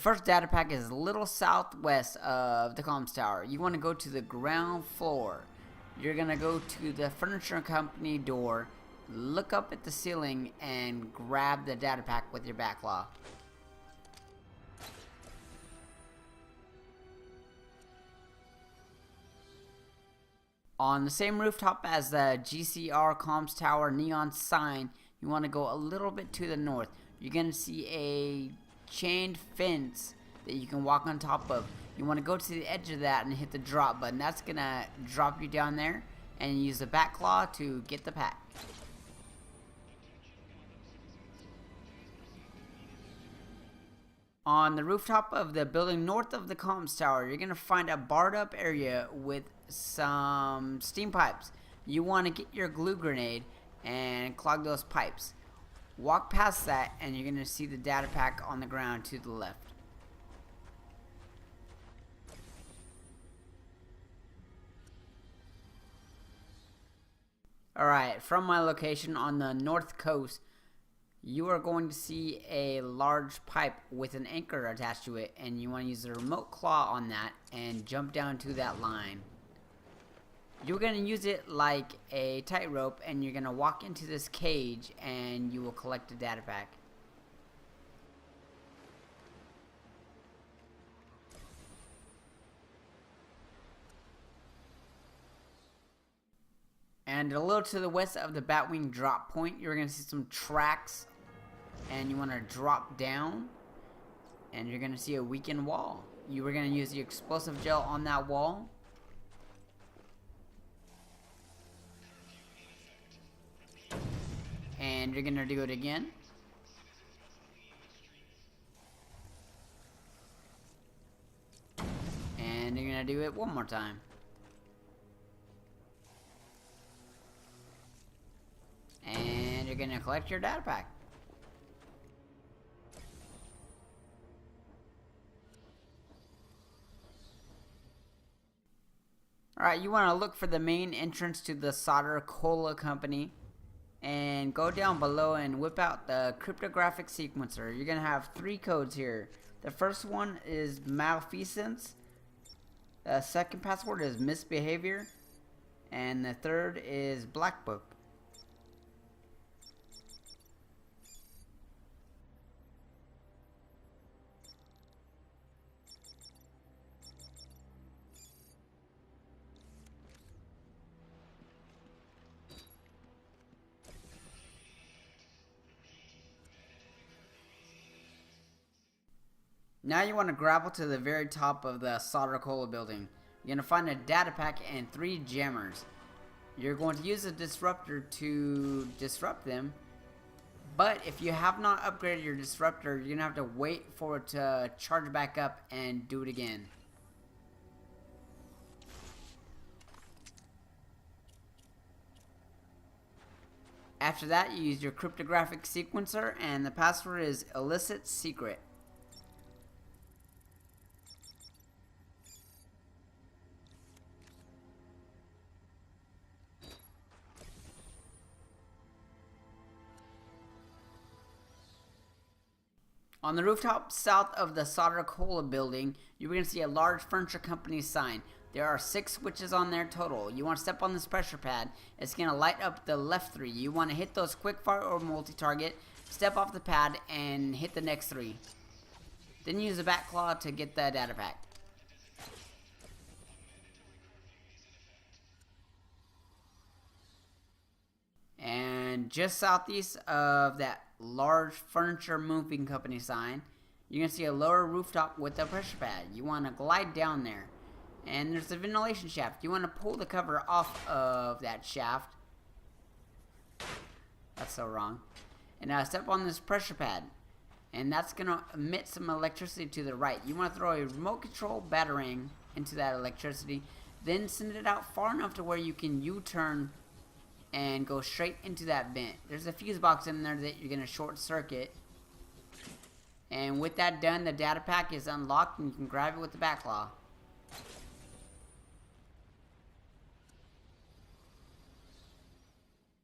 first data pack is a little southwest of the comms tower. You want to go to the ground floor. You're going to go to the furniture company door, look up at the ceiling, and grab the data pack with your back claw. On the same rooftop as the GCR comms tower neon sign, you want to go a little bit to the north. You're going to see a chained fence that you can walk on top of. You want to go to the edge of that and hit the drop button. That's going to drop you down there, and use the back claw to get the pack. On the rooftop of the building north of the comms tower, you're going to find a barred up area with some steam pipes. You want to get your glue grenade and clog those pipes. Walk past that and you're going to see the data pack on the ground to the left. Alright, from my location on the north coast, you are going to see a large pipe with an anchor attached to it, and you want to use the remote claw on that and jump down to that line. You're going to use it like a tightrope, and you're going to walk into this cage and you will collect a data pack. And a little to the west of the Batwing drop point, you're going to see some tracks, and you want to drop down, and you're going to see a weakened wall. You are going to use the explosive gel on that wall. And you're going to do it again. And you're going to do it one more time. And you're going to collect your data pack. Alright, you want to look for the main entrance to the Solder Cola Company. And go down below and whip out the cryptographic sequencer. You're going to have 3 codes here. The first one is malfeasance. The second password is misbehavior. And the third is black book. Now you want to grapple to the very top of the Solder Cola building. You're going to find a data pack and 3 jammers. You're going to use a disruptor to disrupt them. But if you have not upgraded your disruptor, you're going to have to wait for it to charge back up and do it again. After that, you use your cryptographic sequencer, and the password is illicit secret. On the rooftop south of the Solder Cola building, you're going to see a large furniture company sign. There are 6 switches on there total. You want to step on this pressure pad. It's going to light up the left 3. You want to hit those quickfire or multi-target, step off the pad, and hit the next 3. Then use the back claw to get the data pack. And just southeast of that large furniture moving company sign, you're going to see a lower rooftop with a pressure pad. You want to glide down there. And there's a ventilation shaft. You want to pull the cover off of that shaft. That's so wrong. And step on this pressure pad. And that's going to emit some electricity to the right. You want to throw a remote control batarang into that electricity. Then send it out far enough to where you can U-turn and go straight into that vent. There's a fuse box in there that you're going to short circuit. And with that done, the data pack is unlocked and you can grab it with the back claw.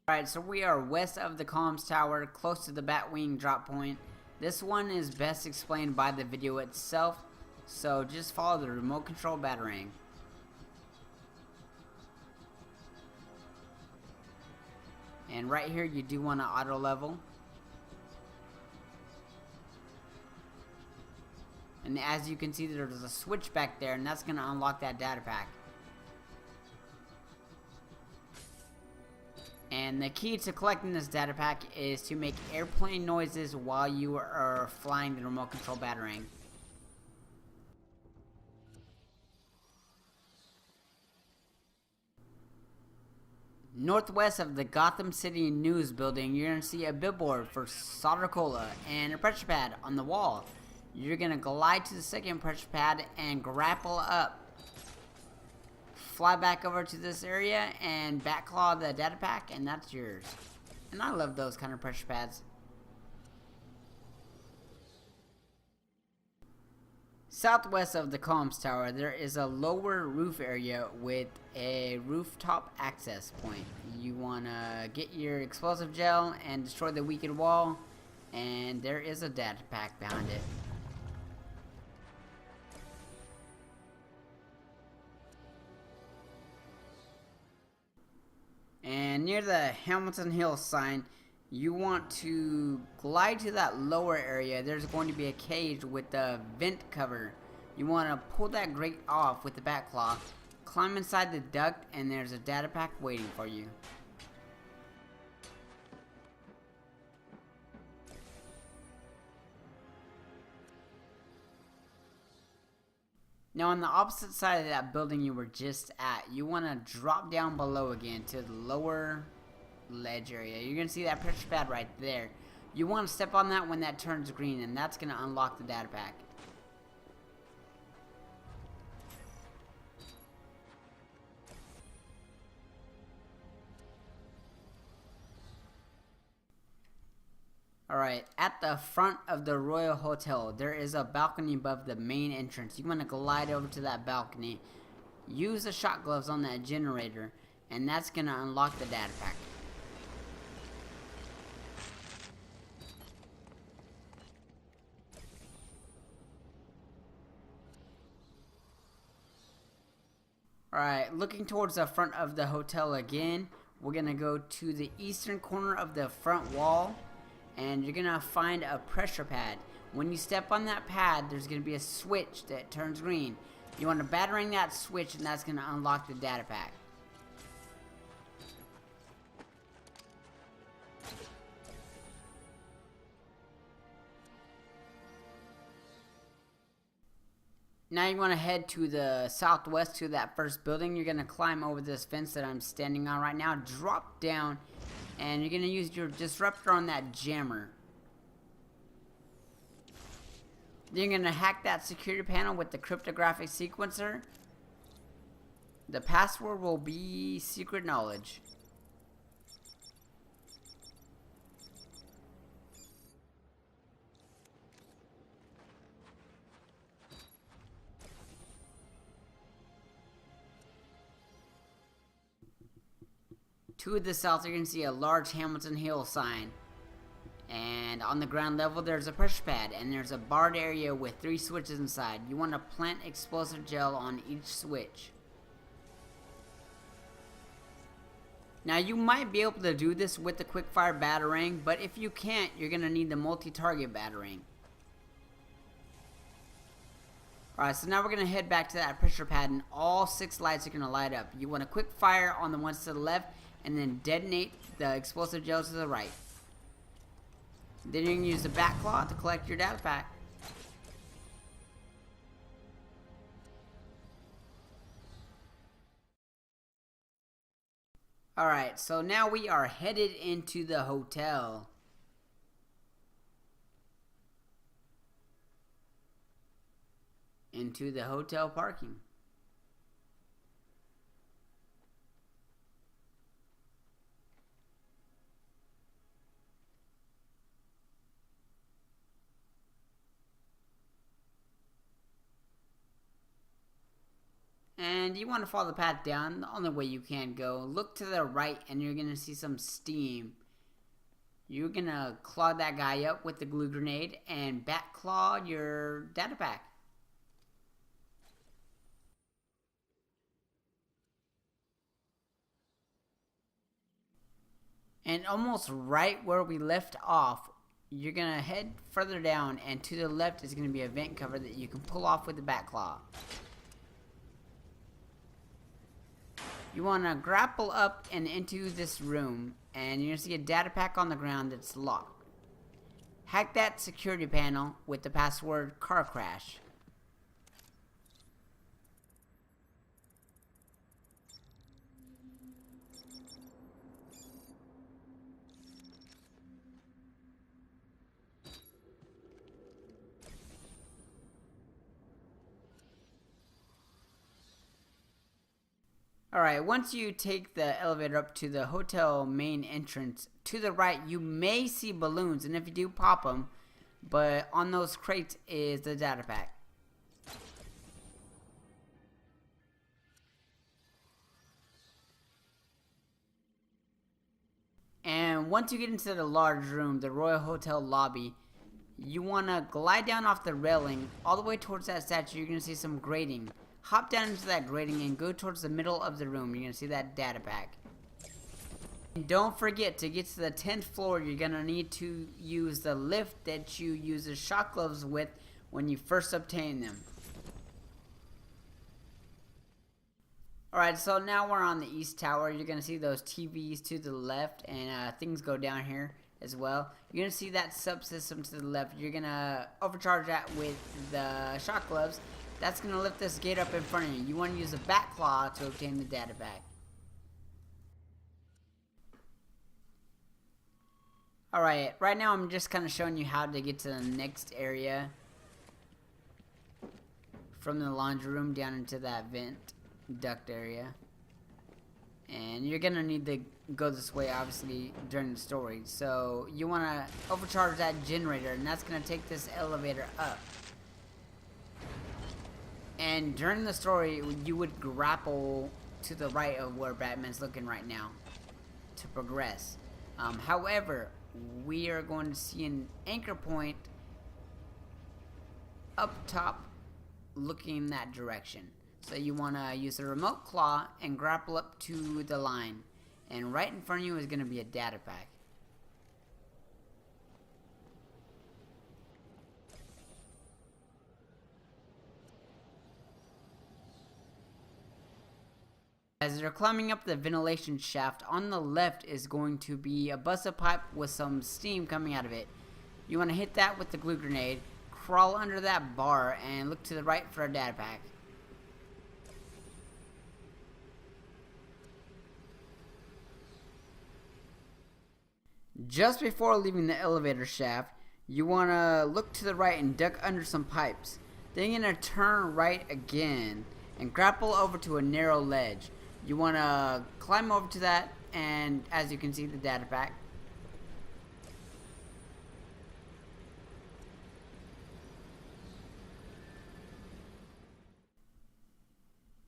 Alright, so we are west of the comms tower, close to the Batwing drop point. This one is best explained by the video itself, so just follow the remote control battering. And right here you do want to auto level. And as you can see, there's a switch back there, and that's going to unlock that data pack. And the key to collecting this data pack is to make airplane noises while you are flying the remote control battering. Northwest of the Gotham City News building, you're going to see a billboard for solder cola and a pressure pad on the wall. You're going to glide to the second pressure pad and grapple up. Fly back over to this area and backclaw the data pack, and that's yours. And I love those kind of pressure pads. Southwest of the comms tower, there is a lower roof area with a rooftop access point. You want to get your explosive gel and destroy the weakened wall, and there is a data pack behind it. And near the Hamilton Hill sign, you want to glide to that lower area. There's going to be a cage with a vent cover. You want to pull that grate off with the back claw, climb inside the duct, and there's a data pack waiting for you. Now on the opposite side of that building you were just at, you want to drop down below again to the lower ledge area. You're going to see that pressure pad right there. You want to step on that when that turns green, and that's going to unlock the data pack. Alright, at the front of the Royal Hotel, there is a balcony above the main entrance. You want to glide over to that balcony, use the shot gloves on that generator, and that's going to unlock the data pack. Alright, looking towards the front of the hotel again, we're going to go to the eastern corner of the front wall, and you're going to find a pressure pad. When you step on that pad, there's going to be a switch that turns green. You want to battering that switch, and that's going to unlock the data pack. Now you want to head to the southwest to that first building. You're going to climb over this fence that I'm standing on right now, drop down, and you're going to use your disruptor on that jammer. Then you're going to hack that security panel with the cryptographic sequencer. The password will be secret knowledge. To the south, you're going to see a large Hamilton Hill sign. And on the ground level, there's a pressure pad. And there's a barred area with 3 switches inside. You want to plant explosive gel on each switch. Now, you might be able to do this with the quickfire batarang. But if you can't, you're going to need the multi-target batarang. Alright, so now we're going to head back to that pressure pad. And all 6 lights are going to light up. You want to quick fire on the ones to the left, and then detonate the explosive gel to the right. Then you can use the back claw to collect your data pack. Alright, so now we are headed into the hotel. Into the hotel parking. And you want to follow the path down the only way you can go. Look to the right and you're going to see some steam. You're gonna claw that guy up with the glue grenade and bat claw your data pack. And almost right where we left off, you're gonna head further down, and to the left is gonna be a vent cover that you can pull off with the bat claw. You wanna grapple up and into this room, and you're gonna see a data pack on the ground that's locked. Hack that security panel with the password car crash. Alright, once you take the elevator up to the hotel main entrance, to the right you may see balloons, and if you do, pop them, but on those crates is the data pack. And once you get into the large room, the Royal Hotel lobby, you want to glide down off the railing all the way towards that statue. You're going to see some grating. Hop down into that grating and go towards the middle of the room. You're going to see that data pack. And don't forget, to get to the 10th floor, you're going to need to use the lift that you use the shock gloves with when you first obtain them. Alright, so now we're on the east tower. You're going to see those TVs to the left, and things go down here as well. You're going to see that subsystem to the left. You're going to overcharge that with the shock gloves. That's going to lift this gate up in front of you. You want to use a bat claw to obtain the data pack. Alright, right now I'm just kind of showing you how to get to the next area. From the laundry room down into that vent duct area. And you're going to need to go this way, obviously, during the story. So you want to overcharge that generator, and that's going to take this elevator up. And during the story, you would grapple to the right of where Batman's looking right now to progress. However, we are going to see an anchor point up top looking that direction. So you want to use the remote claw and grapple up to the line. And right in front of you is going to be a data pack. As you're climbing up the ventilation shaft, on the left is going to be a busted pipe with some steam coming out of it. You want to hit that with the glue grenade, crawl under that bar, and look to the right for a data pack. Just before leaving the elevator shaft, you want to look to the right and duck under some pipes. Then you're going to turn right again and grapple over to a narrow ledge. You want to climb over to that, and as you can see, the data pack.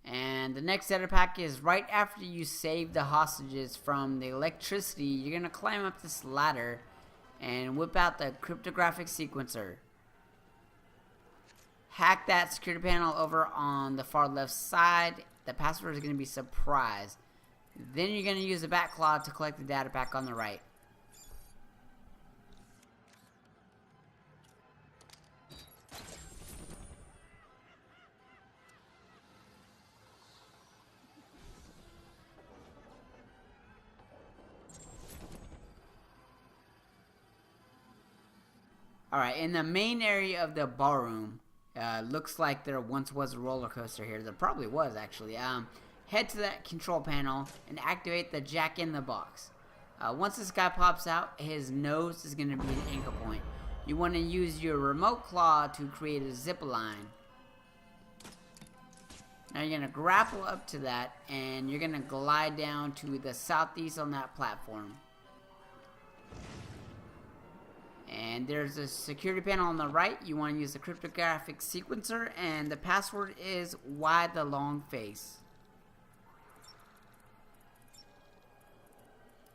And the next data pack is right after you save the hostages from the electricity. You're going to climb up this ladder and whip out the cryptographic sequencer. Hack that security panel over on the far left side. The password is going to be surprise. Then you're going to use the bat claw to collect the data pack on the right. Alright, in the main area of the ballroom, looks like there once was a roller coaster here. There probably was, actually. Head to that control panel and activate the Jack in the Box. Once this guy pops out, his nose is going to be an anchor point. You want to use your remote claw to create a zip line. Now you're going to grapple up to that, and you're going to glide down to the southeast on that platform. And there's a security panel on the right. You want to use the cryptographic sequencer, and the password is why the long face.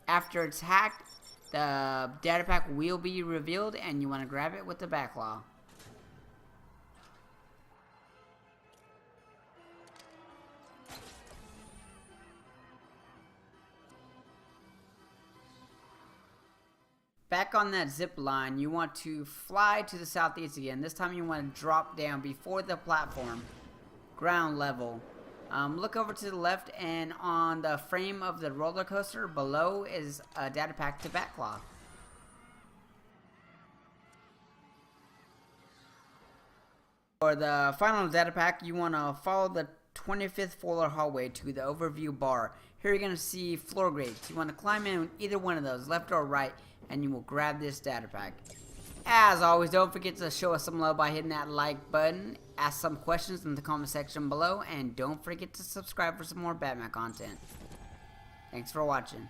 After it's hacked, the data pack will be revealed, and you want to grab it with the back claw. Back on that zip line, you want to fly to the southeast again. This time you want to drop down before the platform, ground level. Look over to the left, and on the frame of the roller coaster below is a data pack to backclaw. For the final data pack, you want to follow the 25th floor hallway to the overview bar. Here you're going to see floor grates. You want to climb in either one of those, left or right, and you will grab this data pack. As always, don't forget to show us some love by hitting that like button, ask some questions in the comment section below, and don't forget to subscribe for some more Batman content. Thanks for watching.